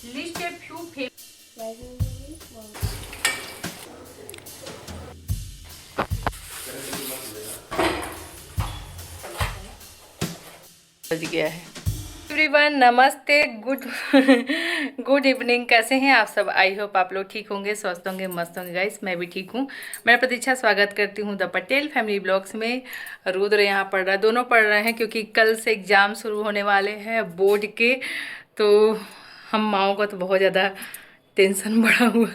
List a few बज गया है। एवरीवन नमस्ते, गुड इवनिंग। कैसे हैं आप सब? आई होप आप लोग ठीक होंगे, स्वस्थ होंगे, मस्त होंगे। गाइस मैं भी ठीक हूँ। मैं प्रतीक्षा स्वागत करती हूँ द पटेल फैमिली ब्लॉग्स में। रुद्र यहाँ पढ़ रहा है, दोनों पढ़ रहे हैं क्योंकि कल से एग्ज़ाम शुरू होने वाले हैं बोर्ड के। तो हम माओ का तो बहुत ज़्यादा टेंशन बढ़ा हुआ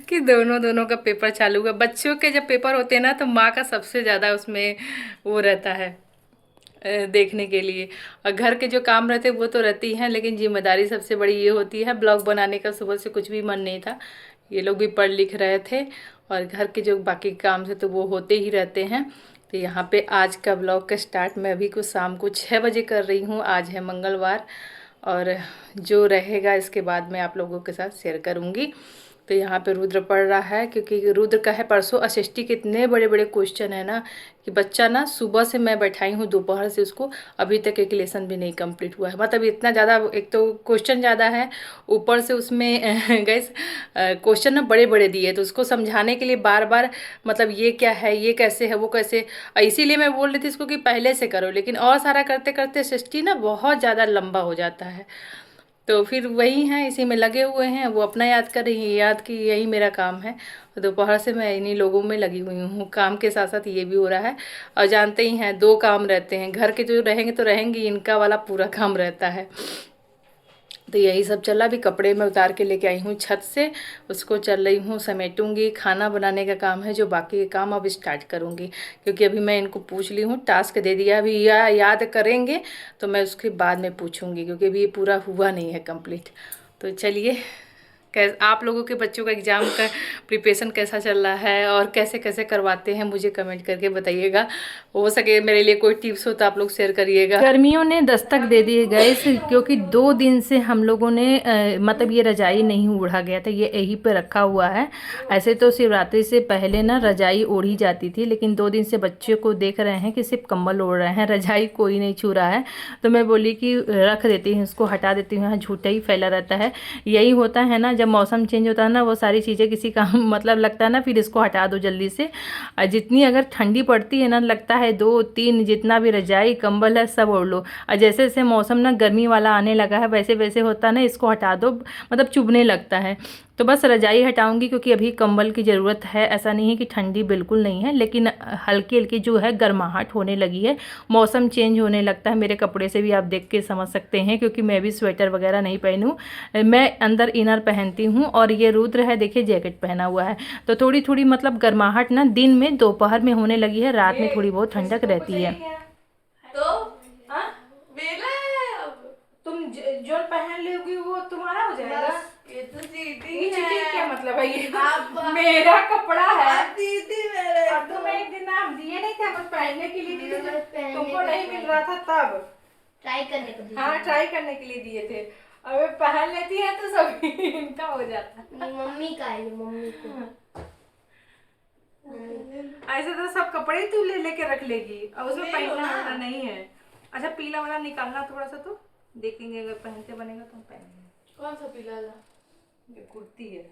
कि दोनों का पेपर चालू है। बच्चों के जब पेपर होते हैं ना तो माँ का सबसे ज़्यादा उसमें वो रहता है देखने के लिए। और घर के जो काम रहते हैं वो तो रहती हैं, लेकिन जिम्मेदारी सबसे बड़ी ये होती है। ब्लॉग बनाने का सुबह से कुछ भी मन नहीं था, ये लोग भी पढ़ लिख रहे थे और घर के जो बाकी काम थे तो वो होते ही रहते हैं। तो यहाँ पे आज का ब्लॉग का स्टार्ट मैं अभी कुछ शाम को 6 बजे कर रही हूँ। आज है मंगलवार और जो रहेगा इसके बाद मैं आप लोगों के साथ शेयर करूँगी। तो यहाँ पे रुद्र पढ़ रहा है क्योंकि रुद्र का है परसों एसएसटी के इतने बड़े बड़े क्वेश्चन है ना कि बच्चा ना सुबह से मैं बैठाई हूँ दोपहर से उसको, अभी तक एक लेसन भी नहीं कंप्लीट हुआ है। मतलब इतना ज़्यादा, एक तो क्वेश्चन ज़्यादा है, ऊपर से उसमें गैस क्वेश्चन ना बड़े बड़े दिए, तो उसको समझाने के लिए बार बार मतलब ये क्या है, ये कैसे है, वो कैसे। इसीलिए मैं बोल रही थी इसको कि पहले से करो, लेकिन और सारा करते करते एसएसटी ना बहुत ज़्यादा लंबा हो जाता है। तो फिर वही हैं, इसी में लगे हुए हैं। वो अपना याद कर रही है, याद कि यही मेरा काम है। दोपहर से मैं इन्हीं लोगों में लगी हुई हूँ, काम के साथ साथ ये भी हो रहा है। और जानते ही हैं 2 काम रहते हैं, घर के जो रहेंगे तो रहेंगे, इनका वाला पूरा काम रहता है। तो यही सब चला। भी कपड़े में उतार के लेके आई हूँ छत से, उसको चल रही हूँ समेटूंगी। खाना बनाने का काम है, जो बाकी के काम अब स्टार्ट करूँगी क्योंकि अभी मैं इनको पूछ ली हूँ, टास्क दे दिया। अभी याद करेंगे तो मैं उसके बाद में पूछूंगी क्योंकि अभी ये पूरा हुआ नहीं है कंप्लीट। तो चलिए, आप लोगों के बच्चों का एग्ज़ाम का प्रिपरेशन कैसा चल रहा है और कैसे कैसे करवाते हैं मुझे कमेंट करके बताइएगा। हो सके मेरे लिए कोई टिप्स हो तो आप लोग शेयर करिएगा। गर्मियों ने दस्तक दे दी है गाइस, क्योंकि 2 दिन से हम लोगों ने मतलब ये रजाई नहीं ओढ़ा गया था, ये यहीं पे रखा हुआ है। ऐसे तो शिवरात्रि से पहले ना रजाई ओढ़ी जाती थी, लेकिन 2 दिन से बच्चे को देख रहे हैं कि सिर्फ कंबल ओढ़ रहे हैं, रजाई कोई नहीं छू रहा है। तो मैं बोली कि रख देती हूँ, उसको हटा देती हूँ, यहाँ झूठा ही फैला रहता है। यही होता है ना, जब मौसम चेंज होता है ना, वो सारी चीज़ें किसी का मतलब लगता है ना, फिर इसको हटा दो जल्दी से। जितनी अगर ठंडी पड़ती है ना, लगता है 2-3 जितना भी रजाई कंबल है सब ओढ़ लो। और जैसे जैसे मौसम ना गर्मी वाला आने लगा है, वैसे वैसे होता है ना, इसको हटा दो, मतलब चुभने लगता है। तो बस रजाई हटाऊंगी क्योंकि अभी कंबल की ज़रूरत है। ऐसा नहीं है कि ठंडी बिल्कुल नहीं है, लेकिन हल्की हल्की जो है गर्माहट होने लगी है, मौसम चेंज होने लगता है। मेरे कपड़े से भी आप देख के समझ सकते हैं, क्योंकि मैं भी स्वेटर वगैरह नहीं पहनूँ, मैं अंदर इनर पहनती हूँ। और ये रुद्र है, देखिए जैकेट पहना हुआ है। तो थोड़ी थोड़ी मतलब गर्माहट ना दिन में दोपहर में होने लगी है, रात में थोड़ी बहुत ठंडक रहती है। तो तुम जो पहन लोगी वो तुम्हारा हो जाएगा। ये तो दीदी है। क्या मतलब है ये? मेरा कपड़ा है दीदी मेरे। और तुम एक दिन नाम दिए नहीं थे कुछ पहनने के लिए दिए थे, तुमको नहीं मिल रहा था तब ट्राई करने को दिए। हाँ, ट्राई करने के लिए दिए थे। अब पहन लेती है तो सब इनका हो जाता है। मम्मी का है, मम्मी को। ऐसे तो सब कपड़े ही तू ले लेके रख लेगी और उसमें पहनना वाला नहीं है। अच्छा, पीला वाला निकालना थोड़ा सा, तो देखेंगे अगर पहनते बनेगा तो हम पहनेंगे। कौन सा पीला वाला? ये कुर्ती है।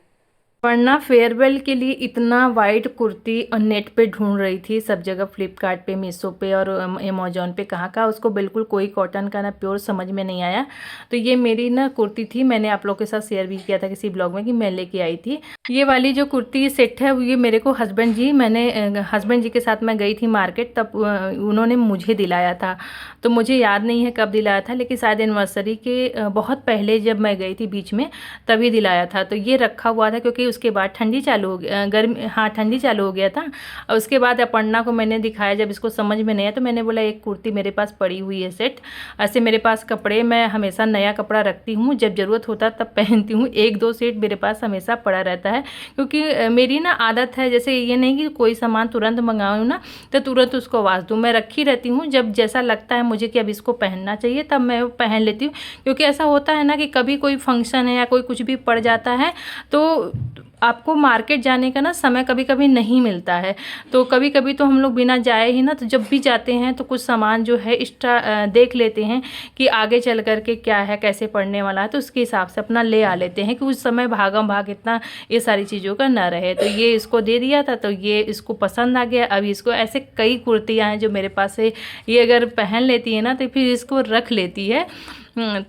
वरना फेयरवेल के लिए इतना वाइट कुर्ती और नेट पे ढूंढ रही थी सब जगह, फ्लिपकार्ट पे, मीशो पे और अमेजोन पे, कहाँ उसको बिल्कुल कोई कॉटन का ना प्योर समझ में नहीं आया। तो ये मेरी ना कुर्ती थी, मैंने आप लोग के साथ शेयर भी किया था किसी ब्लॉग में कि मैं लेके आई थी। ये वाली जो कुर्ती सेट है ये मेरे को हस्बैंड जी के साथ मैं गई थी मार्केट, तब उन्होंने मुझे दिलाया था। तो मुझे याद नहीं है कब दिलाया था, लेकिन शायद एनिवर्सरी के बहुत पहले जब मैं गई थी बीच में तभी दिलाया था। तो ये रखा हुआ था क्योंकि उसके बाद ठंडी चालू हो गया, ठंडी चालू हो गया था। और उसके बाद अपर्णा को मैंने दिखाया, जब इसको समझ में नहीं आया तो मैंने बोला एक कुर्ती मेरे पास पड़ी हुई है सेट। ऐसे मेरे पास कपड़े, मैं हमेशा नया कपड़ा रखती हूँ, जब ज़रूरत होता तब पहनती हूँ। 1-2 सेट मेरे पास हमेशा पड़ा रहता है, क्योंकि मेरी ना आदत है, जैसे ये नहीं कि कोई सामान तुरंत मंगाऊँ ना तो तुरंत उसको आवाज़ दूँ, मैं रखी रहती हूँ। जब जैसा लगता है मुझे कि अब इसको पहनना चाहिए तब मैं पहन लेती हूँ। क्योंकि ऐसा होता है ना कि कभी कोई फंक्शन है या कोई कुछ भी पड़ जाता है तो आपको मार्केट जाने का ना समय कभी कभी नहीं मिलता है, तो कभी कभी तो हम लोग बिना जाए ही ना, तो जब भी जाते हैं तो कुछ सामान जो है एक्स्ट्रा देख लेते हैं कि आगे चल कर के क्या है, कैसे पड़ने वाला है, तो उसके हिसाब से अपना ले आ लेते हैं कि उस समय भागम भाग इतना ये सारी चीज़ों का ना रहे। तो ये इसको दे दिया था, तो ये इसको पसंद आ गया। अभी इसको ऐसे कई कुर्तियाँ हैं जो मेरे पास है, ये अगर पहन लेती है ना तो फिर इसको रख लेती है।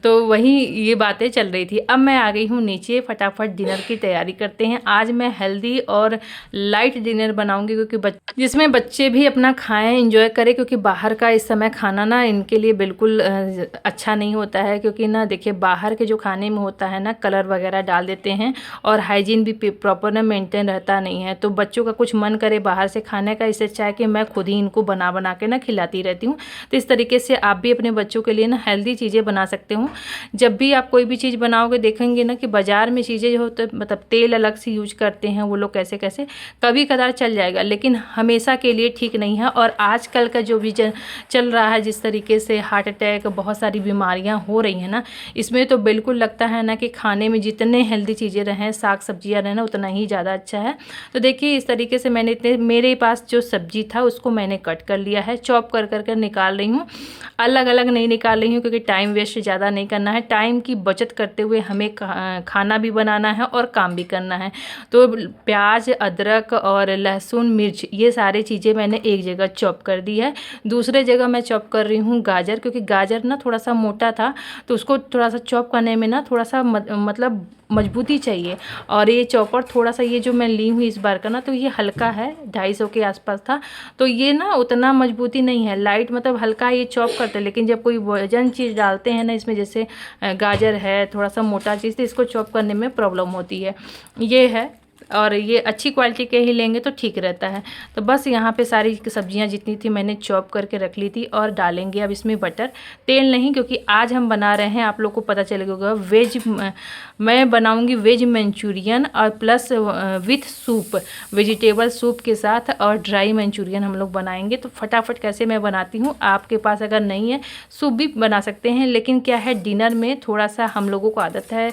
तो वही ये बातें चल रही थी। अब मैं आ गई हूँ नीचे, फटाफट डिनर की तैयारी करते हैं। आज मैं हेल्दी और लाइट डिनर बनाऊंगी, क्योंकि जिसमें बच्चे भी अपना खाएं, एंजॉय करें, क्योंकि बाहर का इस समय खाना ना इनके लिए बिल्कुल अच्छा नहीं होता है। क्योंकि ना देखिए, बाहर के जो खाने में होता है ना, कलर वगैरह डाल देते हैं और हाइजीन भी प्रॉपर ना मेंटेन रहता नहीं है। तो बच्चों का कुछ मन करे बाहर से खाने का, इससे अच्छा है कि मैं खुद ही इनको बना बना के ना खिलाती रहती हूँ। तो इस तरीके से आप भी अपने बच्चों के लिए ना हेल्दी चीज़ें बना सकते हो। जब भी आप कोई भी चीज़ बनाओगे, देखेंगे ना कि बाज़ार में चीज़ें जो होते मतलब तेल अलग से यूज करते हैं वो लोग, कैसे कैसे कभी कदार चल जाएगा, लेकिन हमेशा के लिए ठीक नहीं है। और आजकल का जो भी चल रहा है, जिस तरीके से हार्ट अटैक, बहुत सारी बीमारियां हो रही हैं ना, इसमें तो बिल्कुल लगता है ना कि खाने में जितने हेल्दी चीज़ें रहें, साग सब्जियां रहें ना, उतना ही ज़्यादा अच्छा है। तो देखिए, इस तरीके से मैंने मेरे पास जो सब्जी था उसको मैंने कट कर लिया है, चॉप कर कर निकाल रही हूँ। अलग अलग नहीं निकाल रही हूँ, क्योंकि टाइम वेस्ट ज़्यादा नहीं करना है। टाइम की बचत करते हुए हमें खाना भी बनाना है और काम भी करना है। तो प्याज, अदरक और लहसुन, मिर्च, ये सारी चीज़ें मैंने एक जगह चॉप कर दी है। दूसरे जगह मैं चॉप कर रही हूँ गाजर, क्योंकि गाजर ना थोड़ा सा मोटा था, तो उसको थोड़ा सा चॉप करने में ना थोड़ा सा मतलब मजबूती चाहिए। और ये चॉपर थोड़ा सा, ये जो मैं ली हूँ इस बार का ना, तो ये हल्का है, 250 के आसपास था, तो ये ना उतना मजबूती नहीं है, लाइट मतलब हल्का ये चॉप करते हैं। लेकिन जब कोई वजन चीज़ डालते हैं ना इसमें, जैसे गाजर है, थोड़ा सा मोटा चीज़, तो इसको चॉप करने में प्रॉब्लम होती है। ये है, और ये अच्छी क्वालिटी के ही लेंगे तो ठीक रहता है। तो बस यहाँ पे सारी सब्जियाँ जितनी थी मैंने चॉप करके रख ली थी, और डालेंगे अब इसमें बटर, तेल नहीं, क्योंकि आज हम बना रहे हैं, आप लोग को पता चलेगा, वेज, मैं बनाऊंगी वेज मंचूरियन, और plus with soup, vegetable soup के साथ, और ड्राई मंचूरियन हम लोग बनाएंगे। तो फटाफट कैसे मैं बनाती हूँ, आपके पास अगर नहीं है सूप भी बना सकते हैं, लेकिन क्या है, डिनर में थोड़ा सा हम लोगों को आदत है,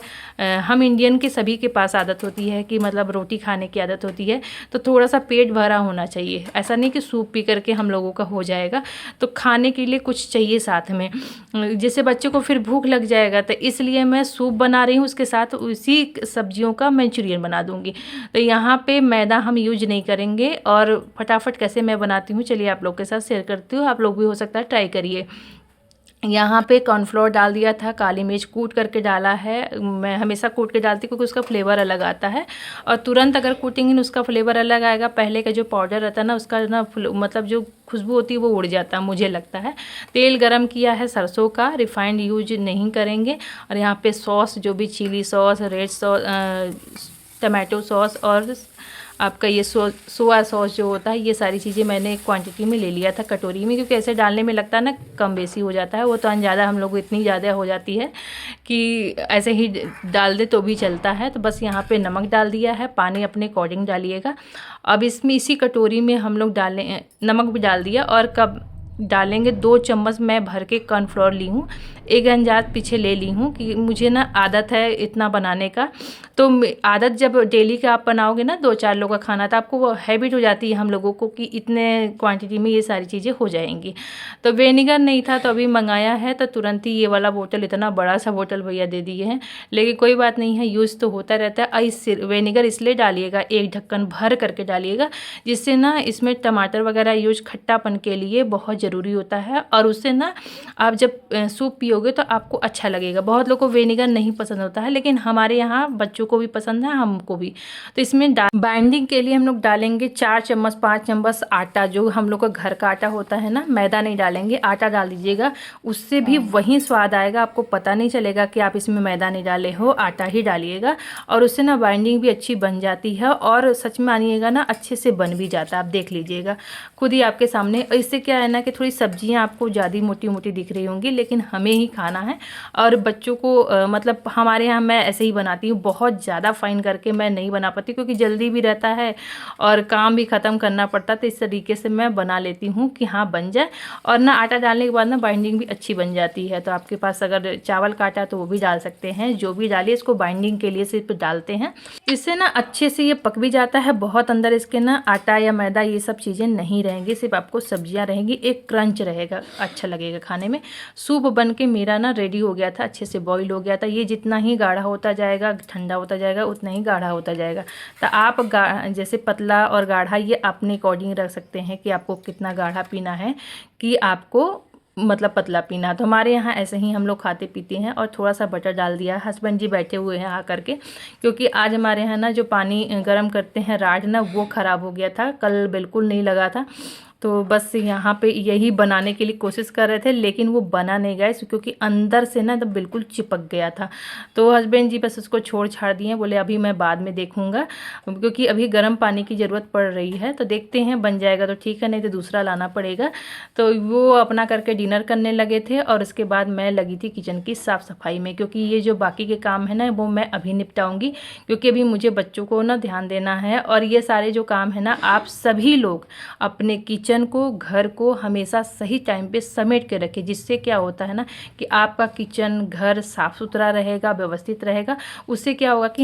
हम इंडियन के सभी के पास आदत होती है कि मतलब रोटी खाने की आदत होती है, तो थोड़ा सा पेट भरा होना चाहिए। ऐसा नहीं कि सूप पी करके हम लोगों का हो जाएगा, तो खाने के लिए कुछ चाहिए साथ में, जैसे बच्चे को फिर भूख लग जाएगा। तो इसलिए मैं सूप बना रही हूँ, उसके साथ उसी सब्जियों का मंचूरियन बना दूँगी। तो यहाँ पे मैदा हम यूज नहीं करेंगे। और फटाफट कैसे मैं बनाती हूँ, चलिए आप लोग के साथ शेयर करती हूँ, आप लोग भी हो सकता है ट्राई करिए। यहाँ पे कॉर्नफ्लोर डाल दिया था, काली मिर्च कूट करके डाला है, मैं हमेशा कूट के डालती हूँ क्योंकि उसका फ्लेवर अलग आता है, और तुरंत अगर कूटेंगे उसका फ्लेवर अलग आएगा। पहले का जो पाउडर रहता है ना, उसका ना मतलब जो खुशबू होती है वो उड़ जाता है, मुझे लगता है। तेल गरम किया है सरसों का, रिफाइंड यूज नहीं करेंगे। और यहाँ पे सॉस, जो भी chilli sauce, red sauce, tomato sauce, और आपका ये सोया सॉस जो होता है, ये सारी चीज़ें मैंने क्वांटिटी में ले लिया था कटोरी में, क्योंकि ऐसे डालने में लगता है ना कम बेसी हो जाता है, वो तो ज़्यादा हम लोग इतनी ज़्यादा हो जाती है कि ऐसे ही डाल दे तो भी चलता है। तो बस यहाँ पे नमक डाल दिया है, पानी अपने अकॉर्डिंग डालिएगा। अब इसमें इसी कटोरी में हम लोग डालें, नमक भी डाल दिया, और कब डालेंगे 2 चम्मच मैं भर के कॉर्नफ्लोर ली हूँ। एक अंदाज पीछे ले ली हूँ कि मुझे ना आदत है इतना बनाने का, तो आदत जब डेली का आप बनाओगे ना 2-4 लोगों का खाना, तो आपको वो हैबिट हो जाती है हम लोगों को कि इतने क्वांटिटी में ये सारी चीज़ें हो जाएंगी। तो विनेगर नहीं था, तो अभी मंगाया है, तो तुरंत ही ये वाला बोतल, इतना बड़ा सा बोतल भैया दे दिए हैं, लेकिन कोई बात नहीं है, यूज़ तो होता रहता है। इस विनेगर इसलिए डालिएगा, एक ढक्कन भर करके डालिएगा, जिससे ना इसमें टमाटर वगैरह यूज खट्टापन के लिए बहुत ज़रूरी होता है, और उससे ना आप जब सूप पियोगे तो आपको अच्छा लगेगा। बहुत लोगों को विनेगर नहीं पसंद होता है, लेकिन हमारे यहाँ बच्चों को भी पसंद है, हमको भी। तो इसमें बाइंडिंग के लिए हम लोग डालेंगे 4 चम्मच 5 चम्मच आटा, जो हम लोग का घर का आटा होता है ना, मैदा नहीं डालेंगे, आटा डाल दीजिएगा, उससे भी वही स्वाद आएगा, आपको पता नहीं चलेगा कि आप इसमें मैदा नहीं डाले हो, आटा ही डालिएगा, और उससे ना बाइंडिंग भी अच्छी बन जाती है, और सच में मानिएगा ना अच्छे से बन भी जाता है, आप देख लीजिएगा खुद ही आपके सामने। इससे क्या है ना कि थोड़ी सब्जियां आपको ज़्यादा मोटी मोटी दिख रही होंगी, लेकिन हमें ही खाना है। और बच्चों को मतलब हमारे यहाँ मैं ऐसे ही बनाती हूँ, बहुत ज़्यादा फाइन करके मैं नहीं बना पाती क्योंकि जल्दी भी रहता है और काम भी ख़त्म करना पड़ता है। तो इस तरीके से मैं बना लेती हूँ कि हाँ बन जाए। और ना आटा डालने के बाद ना बाइंडिंग भी अच्छी बन जाती है। तो आपके पास अगर चावल का आटा तो वो भी डाल सकते हैं, जो भी डालिए, इसको बाइंडिंग के लिए सिर्फ डालते हैं। इससे ना अच्छे से ये पक भी जाता है, बहुत अंदर इसके ना आटा या मैदा ये सब चीज़ें नहीं रहेंगी, सिर्फ आपको सब्जियां रहेंगी, एक क्रंच रहेगा, अच्छा लगेगा खाने में। सूप बन के मेरा ना रेडी हो गया था, अच्छे से बॉईल हो गया था। ये जितना ही गाढ़ा होता जाएगा, ठंडा होता जाएगा, उतना ही गाढ़ा होता जाएगा। तो आप जैसे पतला और गाढ़ा ये अपने अकॉर्डिंग रख सकते हैं कि आपको कितना गाढ़ा पीना है कि आपको मतलब पतला पीना। तो हमारे यहाँ ऐसे ही हम लोग खाते पीते हैं। और थोड़ा सा बटर डाल दिया। हस्बैंड जी बैठे हुए हैं आकर के, क्योंकि आज हमारे यहाँ ना जो पानी गर्म करते हैं राड ना, वो ख़राब हो गया था, कल बिल्कुल नहीं लगा था। तो बस यहाँ पे यही बनाने के लिए कोशिश कर रहे थे, लेकिन वो बना नहीं गया क्योंकि अंदर से ना तो बिल्कुल चिपक गया था। तो हस्बैंड जी बस उसको छोड़ छाड़ दिए, बोले अभी मैं बाद में देखूँगा, क्योंकि अभी गर्म पानी की ज़रूरत पड़ रही है। तो देखते हैं बन जाएगा तो ठीक है, नहीं तो दूसरा लाना पड़ेगा। तो वो अपना करके डिनर करने लगे थे और उसके बाद मैं लगी थी किचन की साफ़ सफाई में, क्योंकि ये जो बाकी के काम है ना वो मैं अभी निपटाऊँगी, क्योंकि अभी मुझे बच्चों को ना ध्यान देना है। और ये सारे जो काम है ना, आप सभी लोग अपने किचन को, घर को हमेशा सही टाइम पे समेट के रखें, जिससे क्या होता है ना कि आपका किचन घर साफ़ सुथरा रहेगा, व्यवस्थित रहेगा। उससे क्या होगा कि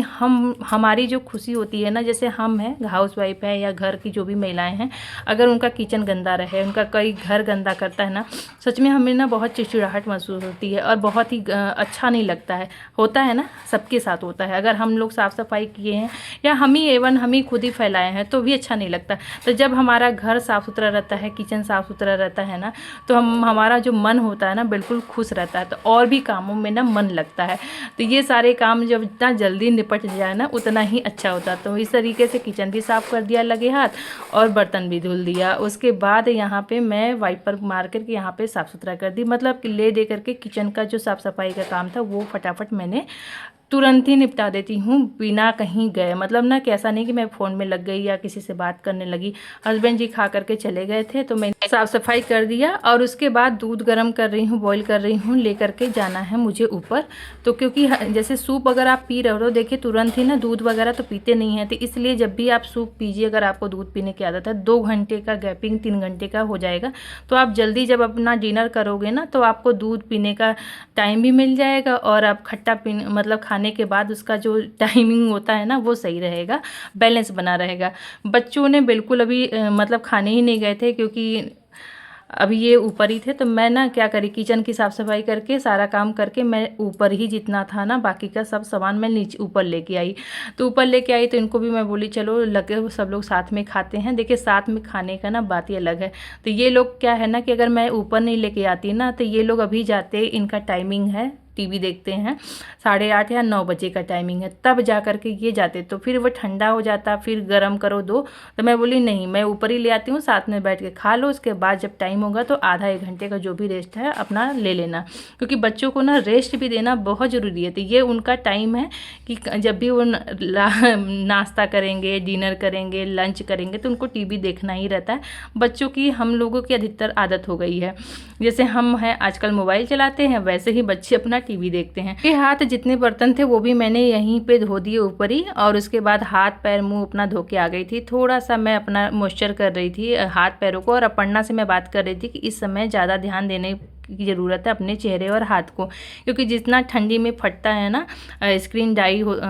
हमारी जो खुशी होती है ना, जैसे हम हैं हाउस वाइफ है या घर की जो भी महिलाएं हैं, अगर उनका किचन गंदा रहे, उनका कोई घर गंदा करता है ना, सच में हमें ना बहुत चिड़चिड़ाहट महसूस होती है और बहुत ही अच्छा नहीं लगता है। होता है ना, सबके साथ होता है। अगर हम लोग साफ़ सफाई किए हैं या हम ही खुद ही फैलाए हैं तो भी अच्छा नहीं लगता। तो जब हमारा घर साफ़ सुथरा रहता है, किचन साफ़ सुथरा रहता है ना, तो हमारा जो मन होता है ना बिल्कुल खुश रहता है, तो और भी कामों में ना मन लगता है। तो ये सारे काम जब जितना जल्दी निपट जाए ना उतना ही अच्छा होता है। तो इस तरीके से किचन भी साफ़ कर दिया लगे हाथ और बर्तन भी धुल दिया। उसके बाद यहाँ पे मैं वाइपर मार करके यहाँ पे साफ़ सुथरा कर दी, मतलब ले दे करके किचन का जो साफ़ सफाई का काम था वो फटाफट मैंने तुरंत ही निपटा देती हूँ बिना कहीं गए। मतलब ना कि ऐसा नहीं कि मैं फ़ोन में लग गई या किसी से बात करने लगी। हस्बैंड जी खा करके चले गए थे तो मैंने साफ़ सफाई कर दिया और उसके बाद दूध गर्म कर रही हूँ, बॉईल कर रही हूँ, ले करके जाना है मुझे ऊपर। तो क्योंकि जैसे सूप अगर आप पी रहे हो, देखिए तुरंत ही ना दूध वगैरह तो पीते नहीं हैं, तो इसलिए जब भी आप सूप पीजिए, अगर आपको दूध पीने की आदत है, 2 घंटे का गैपिंग 3 घंटे का हो जाएगा। तो आप जल्दी जब अपना डिनर करोगे ना तो आपको दूध पीने का टाइम भी मिल जाएगा और आप खट्टा पीने मतलब खाने के बाद उसका जो टाइमिंग होता है ना वो सही रहेगा, बैलेंस बना रहेगा। बच्चों ने बिल्कुल अभी मतलब खाने ही नहीं गए थे, क्योंकि अभी ये ऊपर ही थे। तो मैं ना क्या करी, किचन की साफ़ सफाई करके सारा काम करके मैं ऊपर ही जितना था ना बाकी का सब सामान मैं नीचे ऊपर लेके आई। तो ऊपर लेके आई तो इनको भी मैं बोली चलो लगे सब लोग साथ में खाते हैं। देखिए साथ में खाने का ना बात ही अलग है। तो ये लोग क्या है ना कि अगर मैं ऊपर नहीं लेके आती ना तो ये लोग अभी जाते, इनका टाइमिंग है टीवी देखते हैं 8:30 या 9 बजे का टाइमिंग है, तब जा कर के ये जाते। तो फिर वो ठंडा हो जाता, फिर गर्म करो दो। तो मैं बोली नहीं, मैं ऊपर ही ले आती हूँ, साथ में बैठ के खा लो। उसके बाद जब टाइम होगा तो आधा 1 घंटे का जो भी रेस्ट है अपना ले लेना, क्योंकि बच्चों को ना रेस्ट भी देना बहुत ज़रूरी है। तो ये उनका टाइम है कि जब भी वो नाश्ता करेंगे, डिनर करेंगे, लंच करेंगे तो उनको टीवी देखना ही रहता है। बच्चों की हम लोगों की अधिकतर आदत हो गई है, जैसे हम हैं आजकल मोबाइल चलाते हैं वैसे ही बच्चे अपना टीवी देखते हैं। ये हाथ जितने बर्तन थे वो भी मैंने यहीं पे धो दिए ऊपर ही, और उसके बाद हाथ पैर मुंह अपना धो के आ गई थी। थोड़ा सा मैं अपना मॉइस्चर कर रही थी हाथ पैरों को, और अपर्णा से मैं बात कर रही थी कि इस समय ज़्यादा ध्यान देने की ज़रूरत है अपने चेहरे और हाथ को, क्योंकि जितना ठंडी में फटता है ना स्किन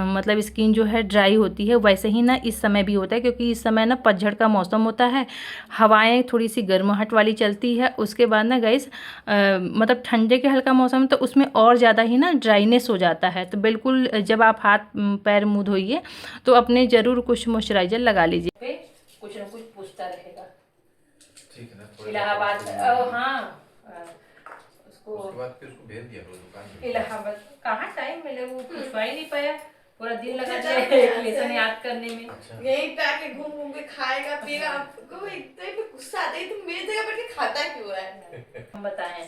मतलब स्किन जो है ड्राई होती है, वैसे ही ना इस समय भी होता है, क्योंकि इस समय ना पतझड़ का मौसम होता है, हवाएं थोड़ी सी गर्माहट वाली चलती है। उसके बाद ना गाइस मतलब ठंडे के हल्का मौसम तो उसमें और ज़्यादा ही ना ड्राइनेस हो जाता है। तो बिल्कुल जब आप हाथ पैर मुँह धोइए तो अपने ज़रूर कुछ मॉइस्चराइज़र लगा लीजिए। कुछ ना कुछ पूछता रहेगा। ठीक है ना, इलाहाबाद हाँ उसके बाद फिर उसको भेज दिया दुकान पे। इलाहाबाद कहाँ टाइम मिले, वो पूछवा ही नहीं पाया, पूरा दिन लगा दिया लेसन याद करने में। यहीं पे आके घूम घूम के खाएगा पिएगा। आपको इतने पे गुस्सा आता है, तुम मेरी जगह बैठ के खाता क्यों है? हम बताएं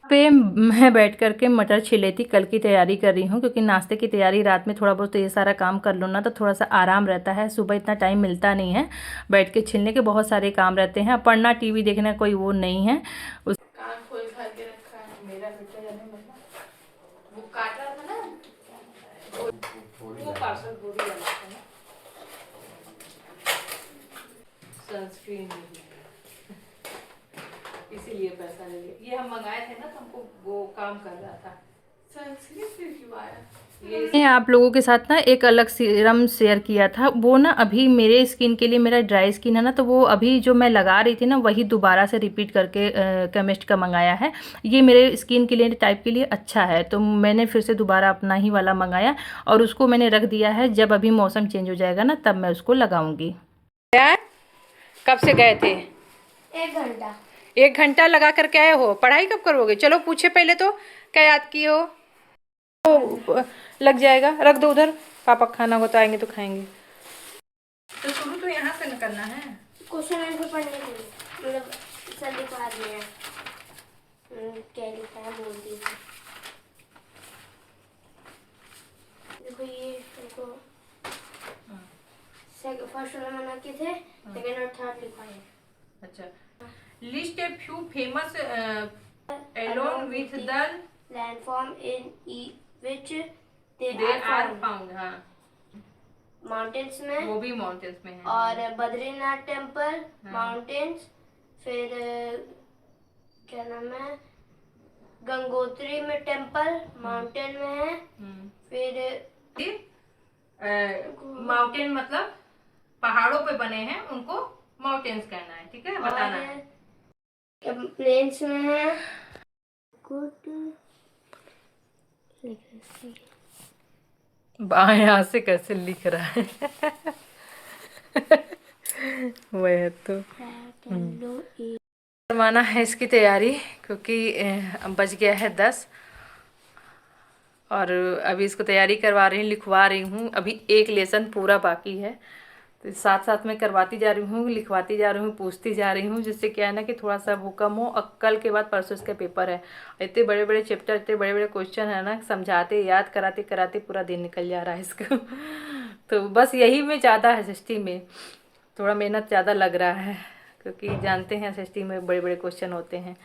पे मैं बैठ कर के मटर छिले थी, कल की तैयारी कर रही हूँ क्योंकि नाश्ते की तैयारी रात में थोड़ा बहुत तो ये सारा काम कर लो ना तो थोड़ा सा आराम रहता है। सुबह इतना टाइम मिलता नहीं है बैठ के छिलने के, बहुत सारे काम रहते हैं। पढ़ना टीवी देखना कोई वो नहीं है। उस कान खोल भर के रखा है मेरा बेटा जाने वाला वो काट रहा था ना वो पार्सल बोरी वाला था ना सनस्क्रीन इसीलिए पैसा ले लिया। ये हम मंगाए थे ना तो हमको वो काम कर रहा था। सनस्क्रीन फिर क्यों आया मैंने आप लोगों के साथ ना एक अलग सीरम शेयर किया था, वो ना अभी मेरे स्किन के लिए, मेरा ड्राई स्किन है ना, तो वो अभी जो मैं लगा रही थी ना वही दोबारा से रिपीट करके केमिस्ट का मंगाया है। ये मेरे स्किन के लिए, टाइप के लिए अच्छा है, तो मैंने फिर से दोबारा अपना ही वाला मंगाया और उसको मैंने रख दिया है। जब अभी मौसम चेंज हो जाएगा ना तब मैं उसको लगाऊंगी। क्या कब से गए थे? 1 घंटा। 1 घंटा लगा करके आए हो? पढ़ाई कब करोगे? चलो पूछे पहले तो क्या याद किए हो? तो लग जाएगा, रख दो उधर, पापा खाना हो तो आएंगे तो खाएंगे। तो शुरू तो यहाँ से न करना है। क्वेश्चन आंसर पढ़ने के लिए मतलब सर लिखवा दिए हैं क्या लिखा है बोल दीजिए। देखो ये इनको फर्स्ट वाला मना किए थे, सेकंड और थर्ड लिखवाए। अच्छा, list a few famous along with the landform in which they they are are found found. हाँ, माउंटेन्स में वो भी माउंटेन्स में है। और बद्रीनाथ टेम्पल माउंटेन्स, फिर क्या नाम है गंगोत्री में टेम्पल माउंटेन में है, फिर माउंटेन मतलब पहाड़ों पे बने हैं, उनको माउंटेन्स कहना है, ठीक है, बताना है। प्लेन्स में है। बाएं हाथ से कैसे लिख रहा है वह तो करवाना है इसकी तैयारी क्योंकि अब बज गया है 10 और अभी इसको तैयारी करवा रही हूँ, लिखवा रही हूँ। अभी एक लेसन पूरा बाकी है तो साथ साथ में करवाती जा रही हूँ, लिखवाती जा रही हूँ, पूछती जा रही हूँ, जिससे क्या है ना कि थोड़ा सा वो कम हो। और कल के बाद परसों इसका पेपर है। इतने बड़े बड़े चैप्टर, इतने बड़े बड़े क्वेश्चन है ना, समझाते याद कराते कराते पूरा दिन निकल जा रहा है इसका तो बस यही में ज़्यादा है, एसएसटी में थोड़ा मेहनत ज़्यादा लग रहा है क्योंकि जानते हैं एसएसटी में बड़े बड़े क्वेश्चन होते हैं।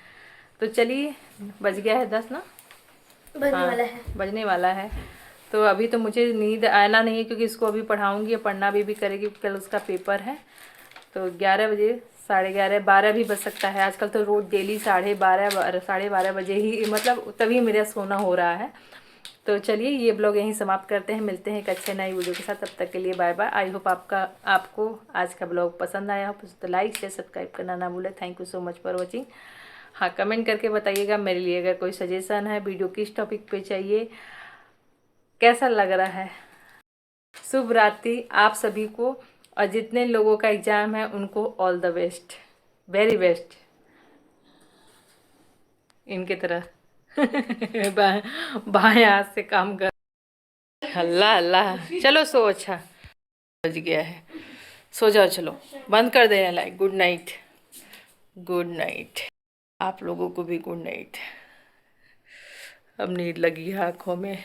तो चलिए, बज गया है 10 ना, बजने वाला है। तो अभी तो मुझे नींद आना नहीं है क्योंकि इसको अभी पढ़ाऊंगी, पढ़ना भी करेगी, कल उसका पेपर है। तो 11 बजे, 11:30, 12 भी बज सकता है। आजकल तो रोज डेली 12:30, 12:30 बजे ही, मतलब तभी मेरा सोना हो रहा है। तो चलिए, ये ब्लॉग यहीं समाप्त करते हैं, मिलते हैं एक अच्छे नई वीडियो के साथ। तब तक के लिए बाय बाय। आई होप आपको आज का ब्लॉग पसंद आया हो तो लाइक शेयर सब्सक्राइब करना ना भूलें। Thank you so much for watching. हाँ, कमेंट करके बताइएगा मेरे लिए अगर कोई सजेशन है, वीडियो किस टॉपिक पे चाहिए, कैसा लग रहा है। शुभ रात्रि आप सभी को, और जितने लोगों का एग्जाम है उनको all the best, very best इनके तरह बाएं हाथ से काम कर। अल्लाह अल्लाह, चलो सो, अच्छा बज गया है, सो जाओ, चलो बंद कर देना light. Good night, good night आप लोगों को भी गुड नाइट। अब नींद लगी है आँखों में।